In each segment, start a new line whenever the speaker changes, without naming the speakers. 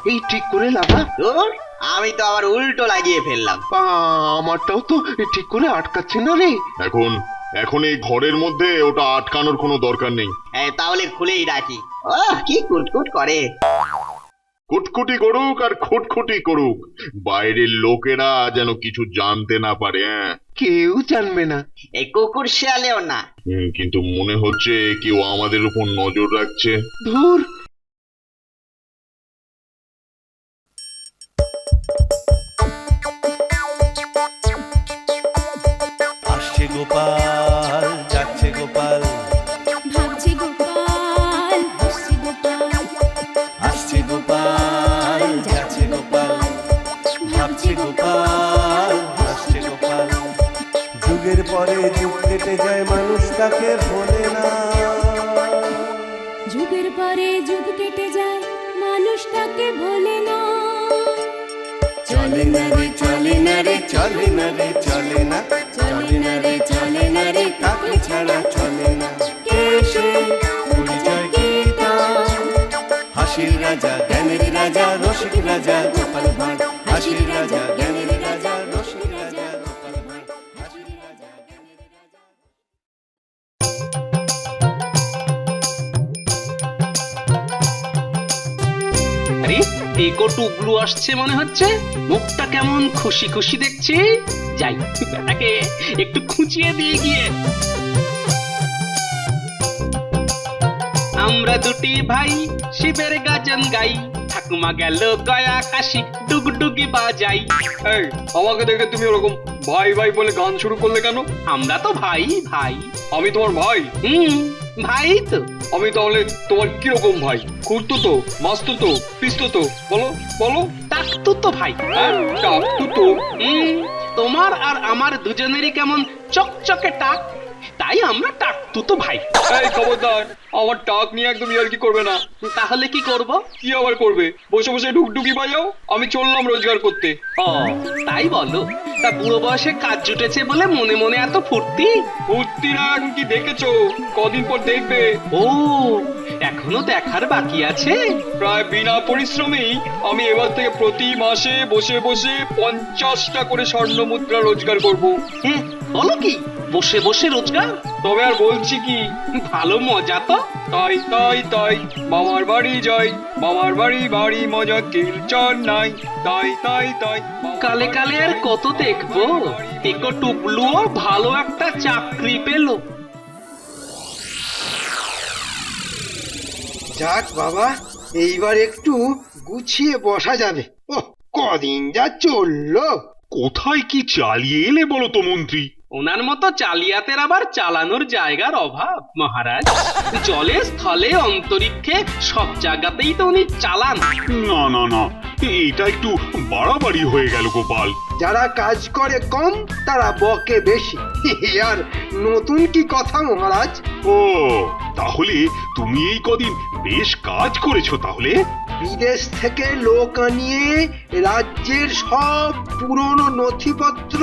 এই ঠিক করে লাগা।
ধুর, আমি তো আবার উল্টো লাগিয়ে ফেললাম।
আমারটাও তো ঠিক করে আটকাচ্ছে না রে।
এখন এখন এই ঘরের মধ্যে ওটা আটকানোর কোনো দরকার নেই।
তাহলে খুলেই রাখি। ও কি কুটকুট করে।
কুটকুটি করুক আর খুটখুটি করুক, বাইরের লোকেরা যেন কিছু জানতে না পারে। হ্যাঁ,
কেউ জানবে না।
এই কুকুর শিয়ালেও না।
কিন্তু মনে হচ্ছে কেউ আমাদের উপর নজর রাখছে।
ধুর,
আসছে গোপাল, যাচ্ছে গোপাল,
ভাবছে গোপাল, হাসছে গোপাল,
আসছে গোপাল, যাচ্ছে গোপাল, ভাবছে গোপাল, হাসছে গোপাল। যুগের পরে যুগ কেটে যায়, মানুষ তাকে ভোলে না।
যুগের পরে যুগ কেটে যায়, মানুষ তাকে ভোলে না।
চলে না রে, চলে না রে, চলে না রে, চলে না, চলে না রে, চলে না রে, তাকে ছাড়া চলে না। কে সে? পরিচয় কি তার? হাসির রাজা, জ্ঞানের রাজা, রসিক রাজা গোপাল ভাঁড়। হাসির রাজা, জ্ঞানের রাজা, রসিক রাজা গোপাল ভাঁড়। হাসির রাজা, জ্ঞানের রাজা।
আরে টেকো টুকলু আসছে মনে হচ্ছে, মুখটা কেমন খুশি খুশি দেখছি। যাই, বেটাকে একটু খুঁচিয়ে দিয়ে গিয়ে। আমরা দুটি ভাই শিবের গাজন গাই, ঠাকুমা গেল গয়া কাশি ডুগডুগি বাজাই।
এই, আমাকে দেখে তুমি ওরকম ভাই ভাই বলে গান শুরু করলে কেন?
আমরা তো ভাই ভাই।
আমি তোমার ভাই?
ভাই তো।
আমি তাহলে তোমার কিরকম ভাই? খুড়তুতো, মাস্তুতো, পিস্তুতো? বলো বলো।
টাকতু তো ভাই।
হ্যাঁ, টাকতুতো।
তোমার আর আমার দুজনেরই কেমন চকচকে টাক, তাই আমরা টাকতু তো ভাই।
এই খবরদার, আমার টাক নিয়ে একদম ইয়ার্কি করবে না।
তাহলে কি করব?
কি আবার করবে? বসে বসে ঢুকঢুকি বাজাও। আমি চললাম রোজগার করতে।
ও তাই বলো? তা বুড়ো বয়সে কাজ জুটেছে বলে মনে মনে এত ফুর্তি?
ফুর্তিরা এখন কি দেখেছো? কদিন পর দেখবে।
ও এখনো দেখার বাকি আছে।
প্রায় বিনা পরিশ্রমেই আমি এবার থেকে প্রতি মাসে বসে বসে 50টা করে স্বর্ণ মুদ্রা রোজগার করব।
হ্যাঁ, বলো কি? বসে বসে রোজগার?
তবে আর বলছি কি,
ভালো মজা তো।
তাই তাই তাই মামার বাড়ি যাই, মামার বাড়ি বাড়ি মজা কিলচর নাই। তাই তাই তাই
কালে কালে আর কত দেখবো। টেকো টুবলুও ভালো একটা চাকরি পেলো।
যাক বাবা, এইবার একটু গুছিয়ে বসা যাবে। ও কদিন যা চললো।
কোথায় কি চালিয়ে এলে বলো তো মন্ত্রী?
ওনার মতো চালিয়াতের আবার চালানোর জায়গার অভাব মহারাজ। জলে স্থলে অন্তরিক্ষে সব জায়গাতেই তো উনি চালান।
না না না, এটা একটু বাড়াবাড়ি হয়ে গেল গোপাল।
যারা কাজ করে কম তারা বকে বেশি। আর নতুন কি কথা মহারাজ?
ও তাহলে তুমি এই কদিন বেশ কাজ করেছো তাহলে?
বিদেশ থেকে লোক আনিয়ে রাজ্যের সব পুরনো নথিপত্র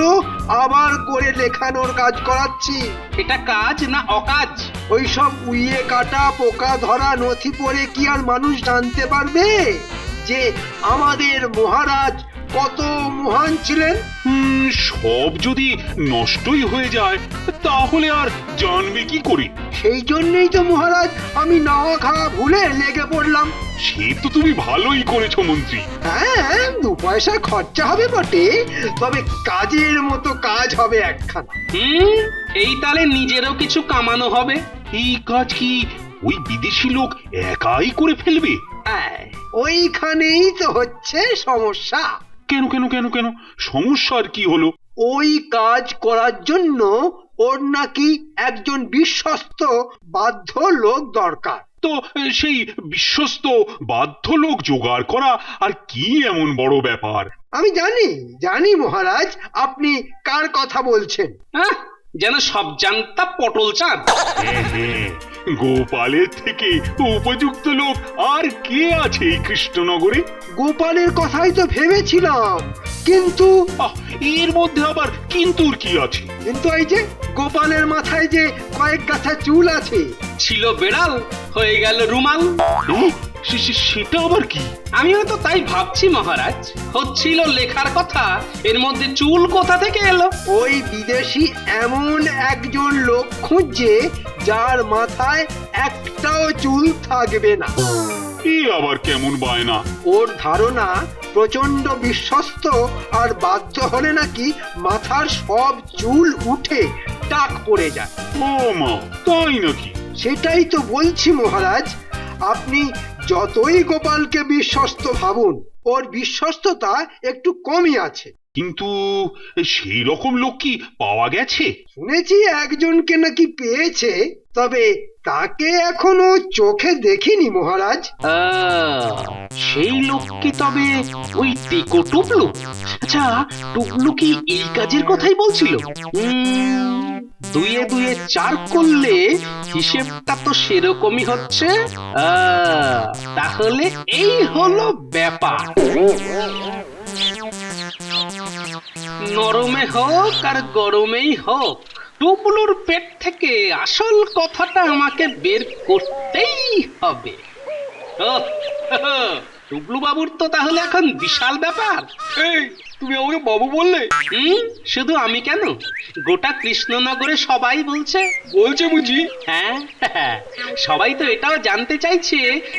আবার করে লেখানোর কাজ করাচ্ছি।
এটা কাজ না অকাজ?
ওইসব উইয়ে কাটা পোকা ধরা নথি পড়ে কি আর মানুষ জানতে পারবে যে আমাদের মহারাজ কত মহান ছিলেন?
সব যদি নষ্টই হয়ে যায় তাহলে আর জানবে কি করে?
সেই জন্যই তো মহারাজ আমি নাওয়া খাওয়া ভুলে লেগে পড়লাম।
সে তো তুমি ভালোই করেছো মন্ত্রী।
হ্যাঁ, 2 পয়সা খরচা হবে বটে, তবে কাজের মতো কাজ হবে একখানা।
এই তালে নিজেরও কিছু কামানো হবে।
এই কাজ কি ওই বিদেশি লোক একাই করে ফেলবে?
ওইখানেই তো হচ্ছে সমস্যা।
কেন কেন কেন কেন সমস্যার কি হলো?
ওই কাজ করার জন্য ওর নাকি একজন বিশ্বস্ত বাধ্য লোক দরকার।
তো সেই বিশ্বস্ত বাধ্য লোক জোগাড় করা আর কি এমন বড় ব্যাপার?
আমি জানি জানি মহারাজ, আপনি কার কথা বলছেন।
যেন সব জানতা পটল চাঁদ।
হ্যাঁ, গোপালের থেকে উপযুক্ত লোক আর কে আছে এই কৃষ্ণনগরে?
গোপালের কথাই তো ভেবেছিলাম, কিন্তু
এর মধ্যে আবার কিন্তুর কি আছে?
কিন্তু এই যে গোপালের মাথায় যে কয়েক গাছা চুল আছে।
ছিল বেড়াল, হয়ে গেল রুমাল।
সে সেটা আবার কি?
আমিও তো তাই ভাবছি মহারাজ। হচ্ছিল লেখার কথা, এর মধ্যে চুল কোথা থেকে এলো?
ওই বিদেশি এমন একজন লোক খুঁজছে যার মাথায় একটাও চুল থাকবে না।
এ আবার কেমন বায়না?
ওর ধারণা প্রচন্ড বিশ্বস্ত, আর বাধ্য হলে নাকি মাথার সব চুল উঠে টাক পড়ে যায়।
ও মা, তাই নাকি?
সেটাই তো বলছি মহারাজ, আপনি যতই গোপালকে বিশ্বস্ত ভাবুন, ওর বিশ্বস্ততা একটু কমই আছে।
কিন্তু সেই রকম লোক কি পাওয়া গেছে?
শুনেছি একজনকে নাকি পেয়েছে, তবে তাকে এখনো চোখে দেখিনি মহারাজ।
সেই লোক কি তবে ওই টেকো টুকলু? আচ্ছা, টুকলু কি এই কাজের কথাই বলছিল? দুয়ে দুয়ে চার করলে হিসেবটা তো সেরকমই হচ্ছে। তাহলে এই হলো ব্যাপার। নরমে হোক আর গরমেই হোক, টুকলুর পেট থেকে আসল কথাটা আমাকে বের করতেই হবে। টুকলু বাবুর তো তাহলে এখন বিশাল ব্যাপার।
এই, তুমি আমাকে বাবু বললে?
শুধু আমি কেন, গোটা কৃষ্ণনগরে সবাই বলছে।
বলছে বুঝি?
হ্যাঁ, সবাই তো এটাও জানতে চাইছে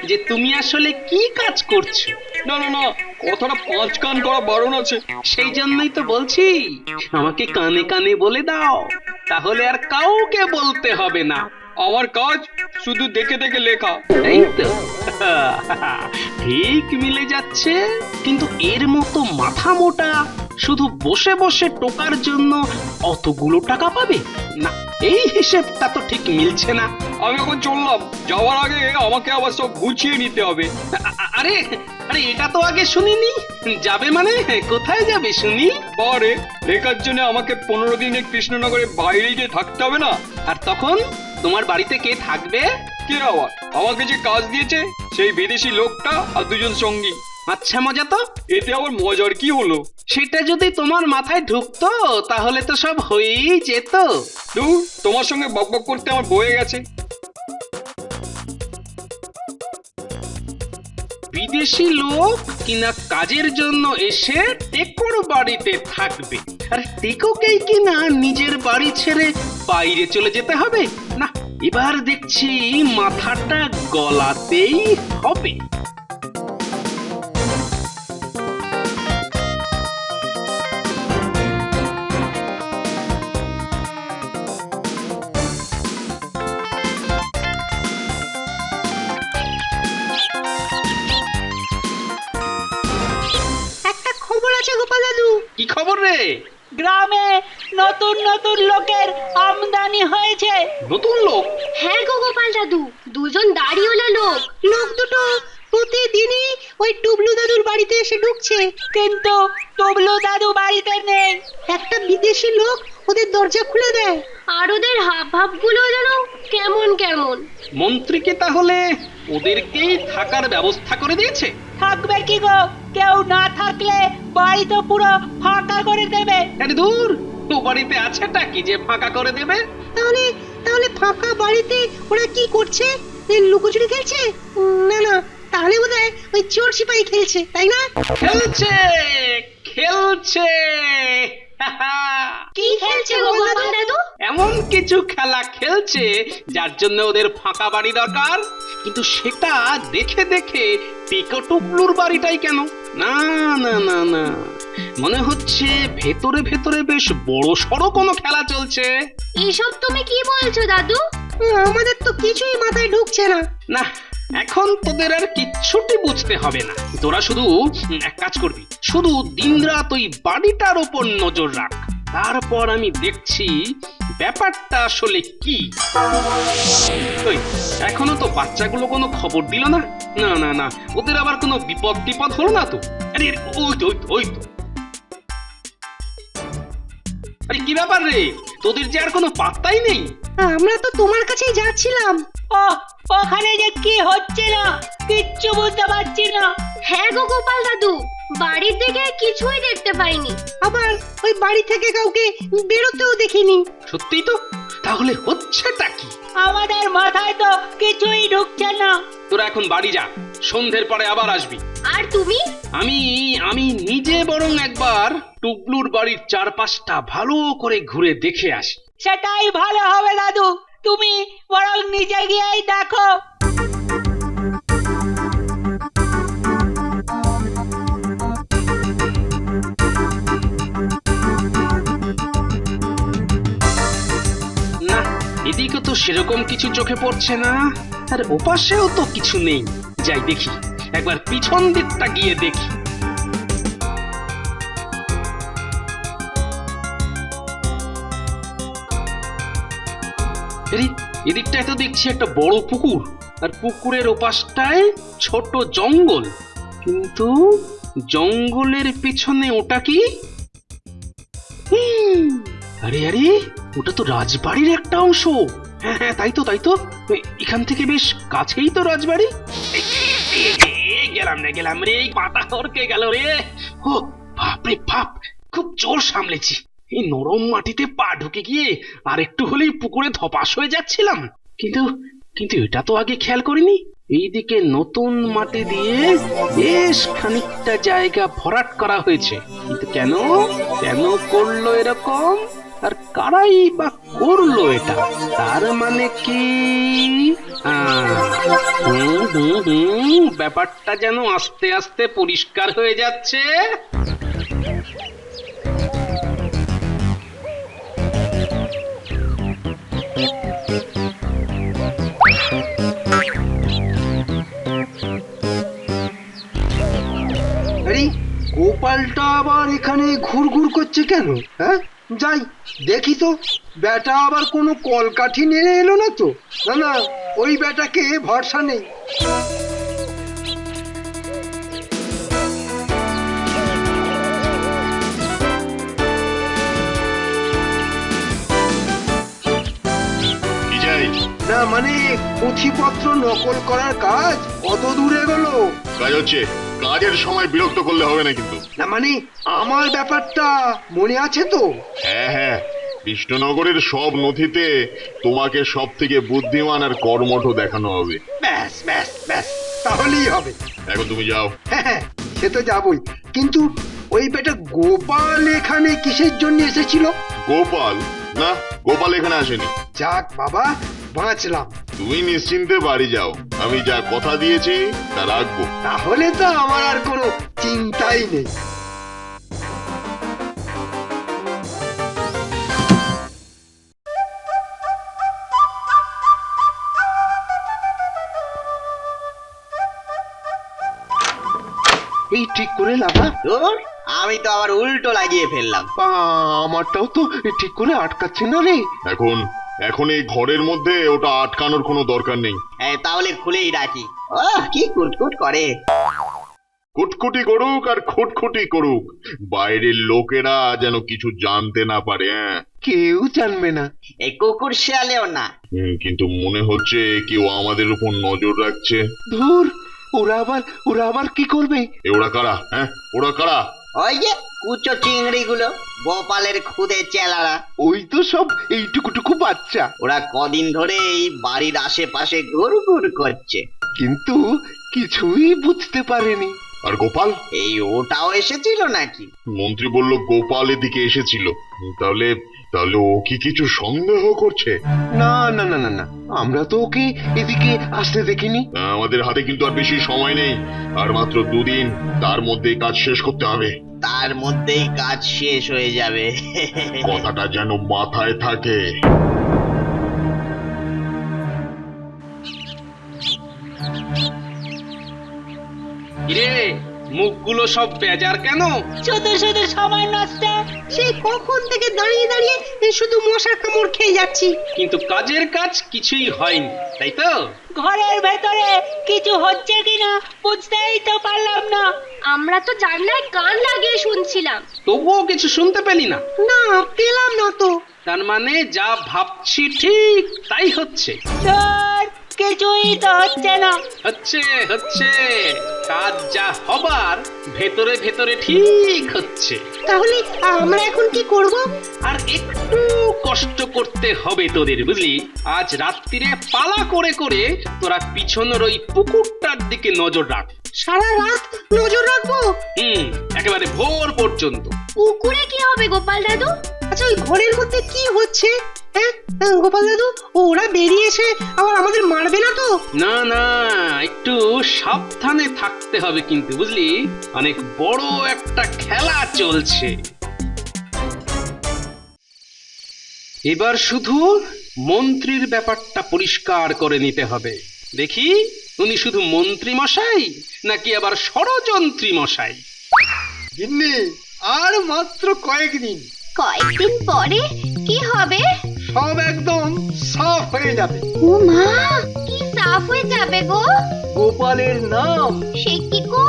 যে তুমি আসলে কি কাজ করছো।
না না না, কথাটা 5 কান করা বারণ আছে।
সেই জন্যই তো বলছি, আমাকে কানে কানে বলে দাও, তাহলে আর কাউকে বলতে হবে না।
আমার কাজ শুধু দেখে দেখে লেখা।
এই তো ঠিক মিলে যাচ্ছে। কিন্তু এর মতো মাথা মোটা শুধু বসে বসে টোকার জন্য অতগুলো টাকা পাবে না, এই হিসেবটা তো ঠিক মিলছে না।
আমি এখন চললাম, যাওয়ার আগে আমাকে আবার সব গুছিয়ে নিতে হবে।
আরে আরে, এটা তো আগে শুনিনি। যাবে মানে কোথায় যাবে শুনি?
বারে লেখার জন্য আমাকে 15 দিনে কৃষ্ণনগরের বাইরে গিয়ে থাকতে হবে না?
আর তখন তোমার বাড়িতে কে থাকবে?
কে আবার? আমাকে যে কাজ দিয়েছে সেই বিদেশি লোকটা আর 2 জন সঙ্গী।
আচ্ছা, মজা তো।
এতে আবার মজার কি হলো?
সেটা যদি তোমার মাথায় ঢুকতো তাহলে তো সব হয়েই যেত।
দূর, তোমার সঙ্গে বকবক করতে আমার বয়ে গেছে।
বিদেশি লোক কিনা কাজের জন্য এসে টেকোর বাড়িতে থাকবে, আর টেকোকেই কিনা নিজের বাড়ি ছেড়ে বাইরে চলে যেতে হবে? না, এবার দেখছি মাথাটা গলাতেই হবে।
একটা খবর আছে গোপাল দাদু,
কি খবর রে?
গ্রামে নতুন নতুন লোকের আমদানি হয়েছে।
নতুন লোক?
হ্যাঁ গো গোপাল দাদু, 2 জন দাড়িওয়ালা লোক। লোক দুটো প্রতিদিনই ওই টুবলু দাদুর বাড়িতে এসে ঢুকছে, কিন্তু টুবলু দাদু বাড়িতে নেই। একটা বিদেশি লোক ওদের দরজা খুলে দেয়, আর ওদের হাব ভাব গুলো যেন কেমন কেমন।
মন্ত্রীকে তাহলে ওদেরকেই থাকার ব্যবস্থা করে দিয়েছে?
থাকবে কি গো, কেউ না থাকলে বাড়ি তো পুরো ফাঁকা করে দেবে।
আরে দূর, তো বাড়িতে আছেটা কি যে ফাঁকা করে দেবে?
তাহলে তাহলে ফাঁকা বাড়িতে ওরা কি করছে? লুকোচুরি খেলছে? না না, তাহলে বোধহয় ওই চোর সিপাহি খেলছে, তাই না?
খেলছে খেলছে।
কি খেলছে গো গোপাল দাদু?
এমন কিছু খেলা খেলছে যার জন্য ওদের ফাঁকা বাড়ি দরকার, কিন্তু সেটা দেখে দেখে টেকো টুকলুর বাড়িটাই কেন? না না না না, মনে হচ্ছে ভেতরে ভেতরে বেশ বড় সড়ো কোনো খেলা চলছে।
এসব তুমি কি বলছো দাদু? আমাদের তো কিছুই মাথায় ঢুকছে না।
না, এখন তোদের আর কিচ্ছুটি বুঝতে হবে না। তোরা শুধু এক কাজ করবি, শুধু দিনরাত ওই বাড়িটার ওপর নজর রাখ, তারপর আমি দেখছি ব্যাপারটা আসলে কি। ওই, এখনো তো বাচ্চাগুলো কোনো খবর দিল না। না না না, ওদের আবার কোনো বিপদ টিপদ হলো না তো? আরে ওই তো ওই তো। আরে কি ব্যাপার রে, তোদের যে আর কোনো পাত্তাই নেই।
আমরা তো তোমার কাছেই যাচ্ছিলাম। ওখানে যে কি হচ্ছে না কিচ্ছু বুঝতে পারছি না। হ্যাঁ গো গোপাল দাদু, বাড়ির দিকে কিছুই দেখতে পাইনি, আবার ওই বাড়ি থেকে কাউকে বেরোতেও দেখিনি।
সত্যিই তো, তাহলে হচ্ছেটা কি?
আমাদের মাথায় তো কিছুই ঢুকছে না।
তোরা এখন বাড়ি যা, সন্ধ্যের পরে আবার আসবি।
আর তুমি?
আমি আমি নিজে বরং একবার টুকলুর বাড়ির চারপাশটা ভালো করে ঘুরে দেখে আসি।
সেটাই ভালো হবে দাদু, তুমি বরং নিজে গিয়েই দেখো।
না, এদিকে তো সেরকম কিছু চোখে পড়ছে না, আর ওপাশেও তো কিছু নেই। যাই দেখি, একবার পিছন দিকটা গিয়ে দেখি। আরে, এদিকটায় তো দেখছি একটা বড় পুকুর, আর পুকুরের ওপাশটায় ছোট জঙ্গল। কিন্তু জঙ্গলের পিছনে ওটা কি? আরে আরে, ওটা তো রাজবাড়ির একটা অংশ। হ্যাঁ হ্যাঁ, তাই তো তাই তো, এখান থেকে বেশ কাছেই তো রাজবাড়ি। গেলাম রে, পাতা হরকে গেল রে। ও বাপরে বাপ, খুব জোর সামলেছি। এই নরম মাটিতে পা ঢুকে গিয়ে আর একটু হলেই পুকুরে ধপাস হয়ে যাচ্ছিলাম। কিন্তু কিন্তু এটা তো আগে খেয়াল করিনি। এইদিকে নতুন মাটি দিয়ে বেশ খানিকটা জায়গা ভরাট করা হয়েছে, কিন্তু কেন কেন করলো এরকম, আর কারাই বা করলো এটা? তার মানে কি? ব্যাপারটা যেন আস্তে আস্তে পরিষ্কার হয়ে যাচ্ছে।
আরে গোপালটা আবার এখানে ঘুরঘুর করছে কেন? হ্যাঁ, যাই দেখি তো, ব্যাটা আবার কোনো কলকাঠি নিয়ে এলো না তো? না না, ওই ব্যাটাকে ভরসা নেই।
কি চাই?
না মানে পুঁথিপত্র নকল করার কাজ কত দূরে গেল?
কাজ হচ্ছে, কাজের সময় বিরক্ত করলে হবে না কিন্তু।
না মানে আমার ব্যাপারটা মনে আছে তো?
হ্যাঁ হ্যাঁ, কৃষ্ণনগরের সব নথিতে তোমাকে সব থেকে বুদ্ধিমান আর কর্মঠ দেখানো হবে।
ব্যাস ব্যাস ব্যাস, তাহলেই হবে।
এখন তুমি যাও।
হ্যাঁ হ্যাঁ, সে তো যাবই, কিন্তু ওই বেটা গোপাল এখানে কিসের জন্য এসেছিল?
গোপাল? না, গোপাল এখানে আসেনি।
যাক বাবা, বাঁচলাম।
তুমি নিশ্চিন্তে বাড়ি যাও, আমি যা কথা দিয়েছি তা রাখবো।
তাহলে তো আমার আর কোনো চিন্তাই নেই।
এই ঠিক করে লাগা।
ধুর, আমি তো আবার উল্টো লাগিয়ে ফেললাম।
আমারটাও তো ঠিক করে আটকাচ্ছে না রে।
এখন এখন এই ঘরের মধ্যে ওটা আটকানোর কোনো দরকার নেই।
তাহলে খুলেই রাখি। ও কি কুটকুট করে।
কুটকুটি করুক আর খুটখুটি করুক, বাইরের লোকেরা যেন কিছু জানতে না পারে। হ্যাঁ,
কেউ জানবে না।
এই কুকুর শিয়ালেও না।
কিন্তু মনে হচ্ছে কেউ আমাদের উপর নজর রাখছে।
ধুর, ওরা আবার কি করবে?
ওরা কারা? হ্যাঁ, ওরা কারা?
ওই যে কুচো চিংড়ি গুলো, গোপালের খুদে চেলারা।
ওই তো সব এইটুকুটুকু বাচ্চা,
ওরা কদিন ধরে এই বাড়ির আশেপাশে ঘুরঘুর করছে।
কিন্তু কিছুই বুঝতে পারেনি।
আর গোপাল?
এই ওটাও এসেছিল নাকি?
মন্ত্রী বলল গোপাল এদিকে এসেছিল। তাহলে তাহলে ও কি কিছু সন্দেহ করছে?
না না না না না, আমরা তো ওকে এদিকে আসতে দেখিনি।
আমাদের হাতে কিন্তু আর বেশি সময় নেই, আর মাত্র 2 দিন, তার মধ্যে কাজ শেষ করতে হবে।
তার মধ্যেই কাজ শেষ হয়ে যাবে।
কথাটা যেন মাথায় থাকে।
কিরে, মুখগুলো সব বেজার কেন?
শুধু শুধু সময় নষ্ট। সেই কখন থেকে দাঁড়িয়ে দাঁড়িয়ে শুধু মশার কামড় খেয়ে যাচ্ছি।
কিন্তু কাজের কাজ কিছুই হয়নি, তাই তো?
ঘরের ভেতরে কিছু হচ্ছে কিনা বুঝতেই তো পারলাম না।
আমরা তো জানলায় কান লাগিয়ে শুনছিলাম।
তবুও কিছু শুনতে পেলি না?
না, পেলাম না তো।
তার মানে যা ভাবছি ঠিক তাই হচ্ছে।
ধুর, কিছুই তো হচ্ছে না।
হচ্ছে হচ্ছে, কাজ যা হবার ভেতরে ভেতরে ঠিক হচ্ছে।
তাহলে আমরা এখন কি করব?
আর একটু কষ্ট করতে হবে তোদের, বুঝলি? আজ রাত্রিরে পালা করে করে তোরা পিছনের ওই পুকুরটার দিকে নজর রাখ।
সারা রাত নজর রাখবো?
একেবারে ভোর পর্যন্ত।
পুকুরে কি হবে গোপাল দাদু?
আচ্ছা, ওই ঘরের মধ্যে কি হচ্ছে? হ্যাঁ গোপাল দাদু, ওরা বেরিয়ে এসে আবার আমাদের মারবে না তো?
না না, একটু সাবধানে থাকতে হবে কিন্তু, বুঝলি? অনেক বড় একটা খেলা চলছে। এবার শুধু মন্ত্রীর ব্যাপারটা পরিষ্কার করে নিতে হবে। দেখি উনি শুধু মন্ত্রী মশাই নাকি আবার ষড়যন্ত্রী মশাই।
গিন্নি, আর মাত্র কয়েকদিন,
কয়েকদিন পরে কি হবে?
সব একদম সাফ হয়ে যাবে।
ও মা, কি সাফ হয়ে যাবে গো?
গোপালের নাম।
সে কি গো?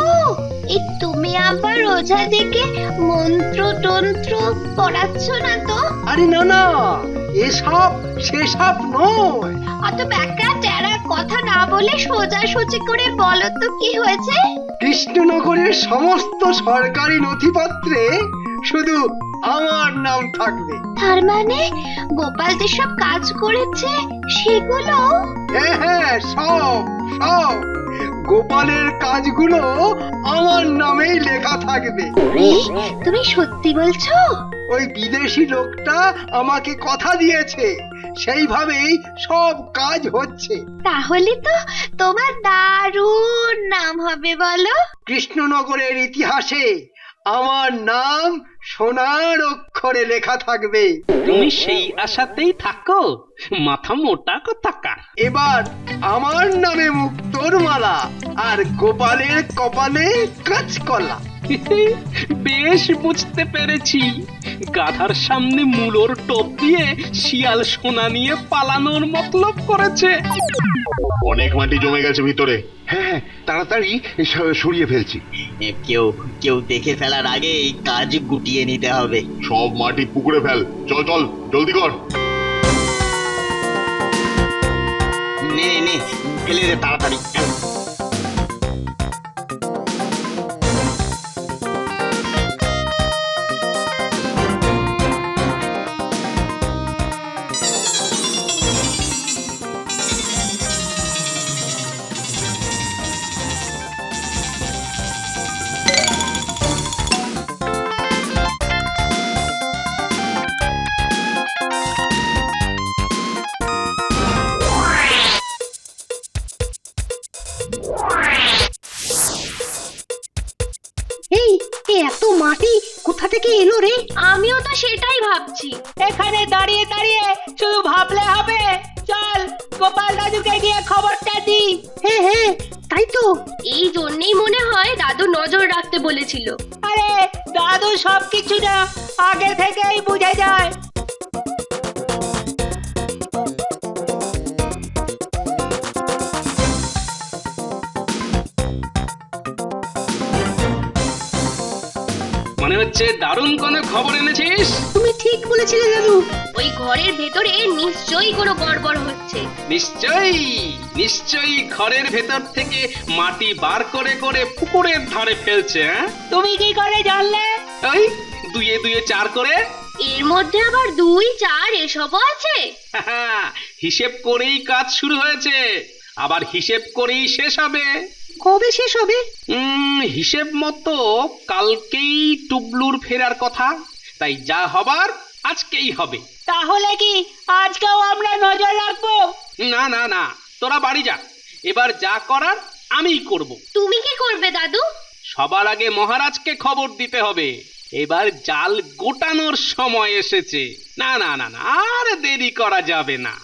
এই তুমি আবার ওঝা দেখে মন্ত্র তন্ত্র পড়াচ্ছ না তো?
আরে না না, এসব সেসব নয়।
অত ব্যাকা টেরা কথা না বলে সোজাসুজি করে বলো তো কি হয়েছে?
কৃষ্ণনগরের সমস্ত সরকারি নথিপত্রে শুধু আমার নাম থাকবে।
তার মানে গোপাল যেসব কাজ করেছে সেগুলো?
হ্যাঁ হ্যাঁ, সব সব গোপালের কাজগুলো আমার নামেই লেখা থাকবে।
তুমি সত্যি বলছো?
ওই বিদেশি লোকটা আমাকে কথা দিয়েছে, সেইভাবেই সব কাজ হচ্ছে।
তাহলে তো তোমার দারুণ নাম হবে বলো।
কৃষ্ণনগরের ইতিহাসে আমার নাম সোনার অক্ষরে লেখা থাকবে।
তুমি সেই আশাতেই থাকো, মাথা মোটা কথাকার।
এবার আমার নামে মুক্তোর মালা, আর গোপালের কপালে কাঁচকলা।
বেশ বুঝতে পেরেছি, গাধার সামনে মূলোর টোপ দিয়ে শিয়াল সোনা নিয়ে পালানোর মতলব করেছে।
অনেক মাটি জমে গেছে ভিতরে।
হ্যাঁ হ্যাঁ, তাড়াতাড়ি সরিয়ে ফেলছি।
কেউ কেউ দেখে ফেলার আগে এই কাজ গুটিয়ে নিতে হবে।
সব মাটি পুকুরে ফেল, চল চল জলদি কর।
নে নে নে, ফেলে দে তাড়াতাড়ি।
এই এত মাটি কোথা থেকে এলো রে?
আমিও তো সেটাই ভাবছি।
এখানে দাঁড়িয়ে দাঁড়িয়ে শুধু ভাবলে হবে, চল গোপাল দাদুকে গিয়ে খবরটা দি। হ্যাঁ হ্যাঁ, তাই তো।
এই জন্যই মনে হয় দাদু নজর রাখতে বলেছিল।
আরে দাদু সবকিছু না আগে থেকেই বুঝে যায়।
মনে হচ্ছে দারুণ কোনো খবর এনেছিস।
তুমি ঠিক বলেছিলে দাদু।
ওই ঘরের ভেতরে নিশ্চয়ই কোনো গড়বড় হচ্ছে।
নিশ্চয়ই নিশ্চয়ই ঘরের ভেতর থেকে মাটি বার করে করে পুকুরের ধারে ফেলছে।
তুমি কি করে জানলে?
ওই দুয়ে দুয়ে চার করে।
এর মধ্যে আবার 2, 4 এসবও আছে?
হিসেব করেই কাজ শুরু হয়েছে, আবার হিসেব করেই শেষ হবে।
কবে শেষ হবে?
হিসেব মতো কালকেই টুবলুর ফেরার কথা, তাই যা হবার আজকেই হবে।
তাহলে কি আজকেও আমরা নজর রাখবো?
না না না, তোরা বাড়ি যা, এবার যা করার আমিই করব।
তুমি কি করবে দাদু?
সবার আগে মহারাজকে খবর দিতে হবে। এবার জাল গোটানোর সময় এসেছে। না না না না, আর দেরি করা যাবে না।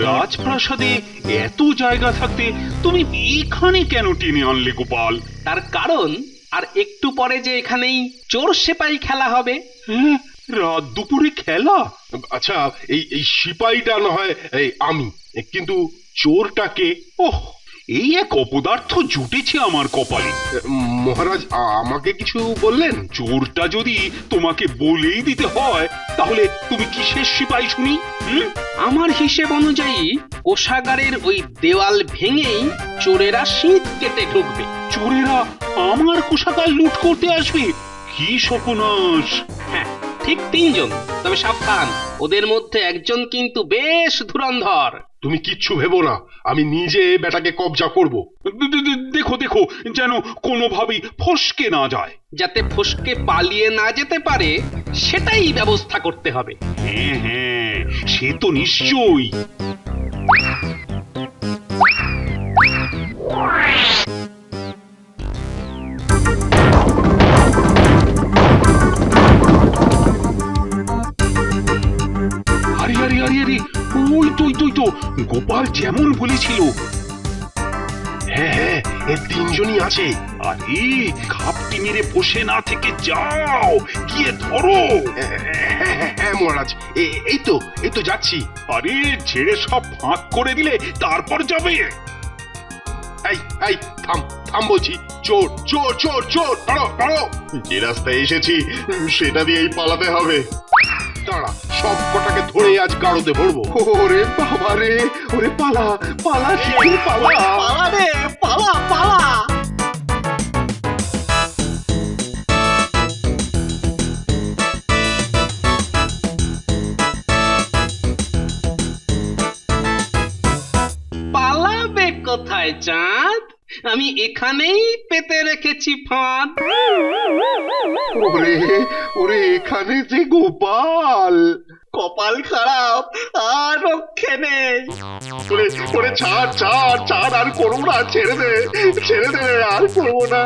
রাজপ্রাসাদে এত জায়গা থাকতে তুমি এখানে কেন টেনে আনলে গোপাল?
তার কারণ আর একটু পরে যে এখানেই চোর সেপাই খেলা হবে।
হ্যাঁ, রাত দুপুরে খেলা? আচ্ছা, এই সিপাহীটা না হয় আমি, কিন্তু চোরটাকে? ওহ, এই এক অপদার্থ জুটেছে আমার কপালে।
মহারাজ আমাকে কিছু বললেন?
চোরটা যদি তোমাকে বলেই দিতে হয় তাহলে তুমি কিসের সিপাই শুনি?
আমার হিসেব অনুযায়ী কোষাগারের ওই দেওয়াল ভেঙেই চোরেরা শীত কেটে ঢুকবে।
চোরেরা আমার কোষাগার লুট করতে আসবে? কি সর্বনাশ!
হ্যাঁ, ঠিক 3 জন। তবে সাবধান, ওদের মধ্যে একজন কিন্তু বেশ ধুরন্ধর।
তুমি কিচ্ছু ভেবো না, আমি নিজে বেটাকে কবজা করব।
দেখো দেখো যেন কোনোভাবেই ফসকে না যায়।
যাতে ফসকে পালিয়ে না যেতে পারে সেটাই ব্যবস্থা করতে হবে।
হ্যাঁ হ্যাঁ, সে তো নিশ্চয়ই। আরে আরে আরে আরে, ওই তো গোপাল যেমন বলেছিল।
হ্যাঁ হ্যাঁ, এর 3 জনই আছে।
আরে খাপটি মেরে বসে না থেকে যাও, গিয়ে ধরো।
হ্যাঁ মহারাজ, এই তো যাচ্ছি।
আরে ছেড়ে সব ফাঁক করে দিলে তারপর যাবে।
এই থাম বলছি। চোর চোর চোর চোর, দাঁড়ো।
যে রাস্তায় এসেছি সেটা দিয়েই পালাতে হবে।
দাঁড়া, সব কটাকে ধরে আজ গাড়োতে ভরবো। ওরে বাবা রে, ওরে পালা শিগগির পালা।
পালা রে, পালা।
পালাবে কোথায় চাঁদ? আমি এখানেই পেতে রেখেছি ফাঁদ।
ওরে এখানে যে গোপাল।
কপাল খারাপ, আর রক্ষে নেই।
ওরে ছাড়, আর করবো না, ছেড়ে দে, আর করবো না।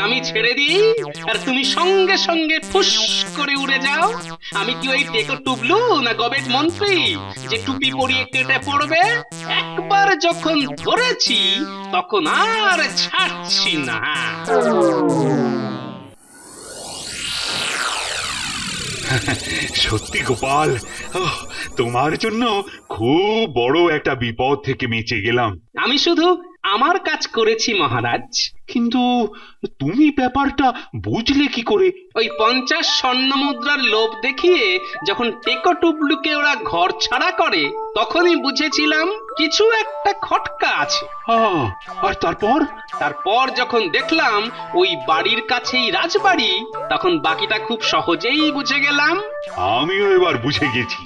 আমি ছেড়ে দিই আর তুমি সঙ্গে সঙ্গে ফুস করে উড়ে যাও। আমি কি ওই টেকো টুবলু না গবেট মন্ত্রী যে টুপি পরিয়ে কেটে পড়বে? একবার যখন ধরেছি তখন আর ছাড়ছি না।
সত্যি গোপাল, তোমার জন্য খুব বড় একটা বিপদ থেকে বেঁচে গেলাম।
আমি শুধু আমার কাজ করেছি মহারাজ।
কিন্তু তুমি ব্যাপারটা বুঝলে কি করে?
ওই 50 স্বর্ণ মুদ্রার লোভ দেখিয়ে যখন টেকো টুবলুকে ওরা ঘর ছাড়া করে তখনই বুঝেছিলাম কিছু একটা খটকা আছে।
আর
তারপর যখন দেখলাম ওই বাড়ির কাছেই রাজবাড়ি, তখন বাকিটা খুব সহজেই বুঝে গেলাম।
আমিও এবার বুঝে গেছি,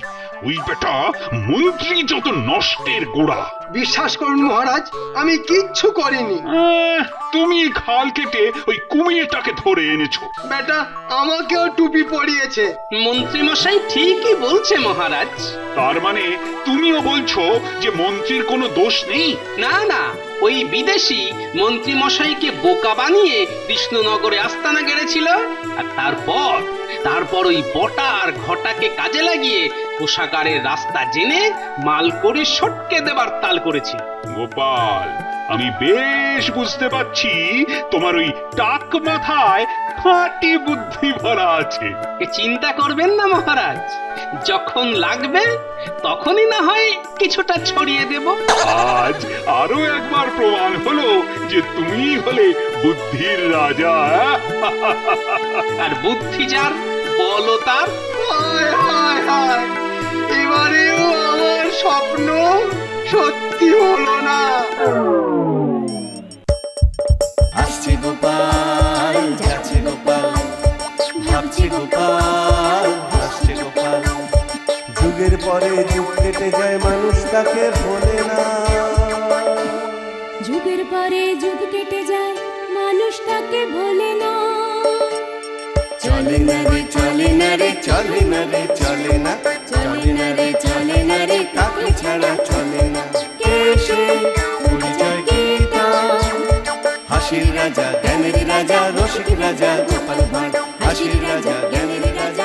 ওই বেটা মন্ত্রী যত নষ্টের গোড়া।
বিশ্বাস করুন মহারাজ, আমি কিচ্ছু করিনি।
তুমি খাল কেটে ওই কুমিরটাকে ধরে এনেছো।
বেটা আমাকেও টুপি পরিয়েছে।
মন্ত্রী মশাই ঠিকই বলছে মহারাজ।
তার মানে তুমিও বলছো যে মন্ত্রীর কোনো দোষ নেই?
না, ওই বিদেশি মন্ত্রী মশাইকে বোকা বানিয়ে কৃষ্ণনগরে আস্তানা গেড়েছিল। আর তারপর ওই বটা আর ঘটাকে কাজে লাগিয়ে কোষাগারের রাস্তা জেনে মাল করে সটকে দেবার তাল করেছি।
গোপাল, আমি বেশ বুঝতে পারছি তোমার ওই টাক মাথায় খাঁটি বুদ্ধি ভরা আছে।
চিন্তা করবেন না মহারাজ, যখন লাগবে তখনই না হয় কিছুটা ছড়িয়ে দেব।
আজ আরো একবার প্রমাণ হলো যে তুমি হলে বুদ্ধির রাজা।
আর বুদ্ধি যার, বলো তার।
হায়, এবারেও আমার স্বপ্ন সত্যি হলো না।
আসছে গোপাল, যাচ্ছে গোপাল, ভাবছে গোপাল, হাসছে গোপাল। যুগের পরে যুগ কেটে যায়, মানুষ তাকে ভোলে না।
যুগের পরে যুগ কেটে যায়, মানুষ তাকে ভোলে না।
চলে না রে, চলে না রে, চলে না রে, চলে না, চলে না রে, চলে না রে, তাকে ছাড়া চলে না। কেশে পরিচয় গীতা, হাসির রাজা, জ্ঞানের রাজা, রসিক রাজা, গোপাল ভাঁড়। হাসির রাজা, জ্ঞানের রাজা,